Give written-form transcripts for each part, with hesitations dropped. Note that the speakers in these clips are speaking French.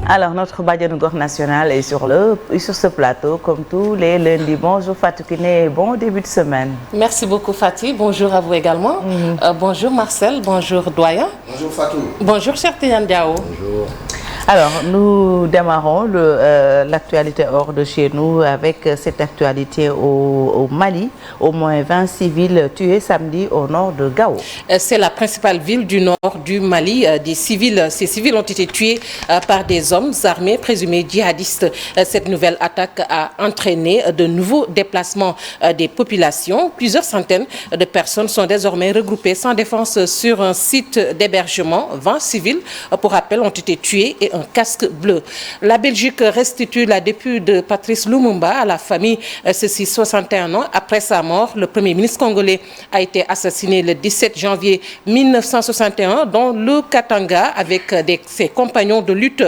Alors, notre Badiane Gox national est sur ce plateau, comme tous les lundis. Bonjour Fatou Kiné, bon début de semaine. Merci beaucoup Fatih, bonjour à vous également. Bonjour Marcel, bonjour Doyen. Bonjour Fatou. Bonjour cher Tidiane Diao. Bonjour. Alors, nous démarrons l'actualité hors de chez nous avec cette actualité au Mali. Au moins 20 civils tués samedi au nord de Gao. C'est la principale ville du nord du Mali. Ces civils ont été tués par des hommes armés présumés djihadistes. Cette nouvelle attaque a entraîné de nouveaux déplacements des populations. Plusieurs centaines de personnes sont désormais regroupées sans défense sur un site d'hébergement. 20 civils, pour rappel, ont été tués et un casque bleu. La Belgique restitue la dépouille de Patrice Lumumba à la famille. Ceci 61 ans après sa mort. Le premier ministre congolais a été assassiné le 17 janvier 1961 dans le Katanga avec ses compagnons de lutte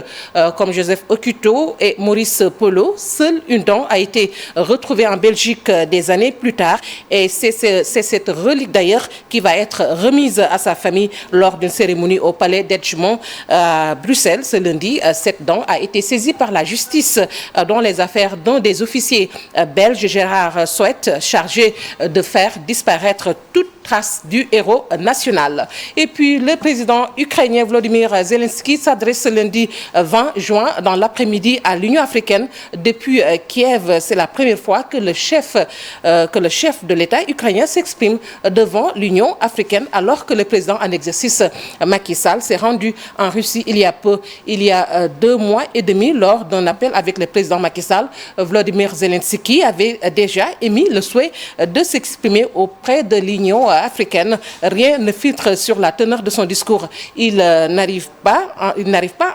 comme Joseph Okuto et Maurice Polo. Seule une dent a été retrouvée en Belgique des années plus tard et c'est cette relique d'ailleurs qui va être remise à sa famille lors d'une cérémonie au palais d'Edgemont à Bruxelles ce lundi. Cette dent a été saisie par la justice dans les affaires d'un des officiers belges, Gérard Souet, chargé de faire disparaître toute trace du héros national. Et puis le président ukrainien Volodymyr Zelensky s'adresse ce lundi 20 juin dans l'après-midi à l'Union africaine. Depuis Kiev, c'est la première fois que le chef de l'État ukrainien s'exprime devant l'Union africaine alors que le président en exercice Macky Sall s'est rendu en Russie il y a 2 mois et demi lors d'un appel avec le président Macky Sall. Volodymyr Zelensky avait déjà émis le souhait de s'exprimer auprès de l'Union africaine. Rien ne filtre sur la teneur de son discours. Il n'arrive pas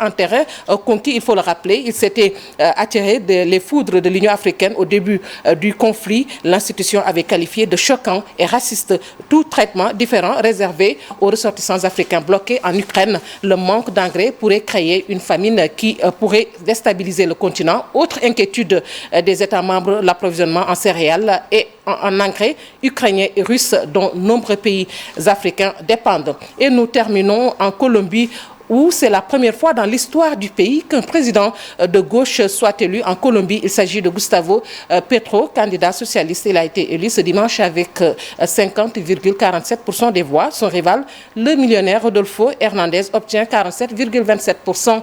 en terrain conquis, il faut le rappeler. Il s'était attiré les foudres de l'Union africaine au début du conflit. L'institution avait qualifié de choquant et raciste tout traitement différent réservé aux ressortissants africains bloqués en Ukraine. Le manque d'engrais pourrait créer une famine qui pourrait déstabiliser le continent. Autre inquiétude des États membres, l'approvisionnement en céréales et en engrais ukrainiens et russes dont nombreux pays africains dépendent. Et nous terminons en Colombie où c'est la première fois dans l'histoire du pays qu'un président de gauche soit élu en Colombie. Il s'agit de Gustavo Petro, candidat socialiste. Il a été élu ce dimanche avec 50,47% des voix. Son rival, le millionnaire Rodolfo Hernandez, obtient 47,27%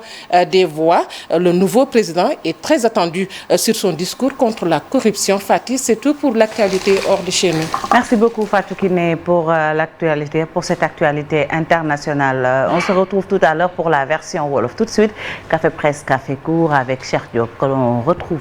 des voix. Le nouveau président est très attendu sur son discours contre la corruption. Fatih, c'est tout pour l'actualité hors de chez nous. Merci beaucoup Fatou Kiné pour l'actualité, pour cette actualité internationale. On se retrouve tout à l'heure pour la version Wolof. Tout de suite, Café Presse, Café Court avec Cheikh Diop que l'on retrouve.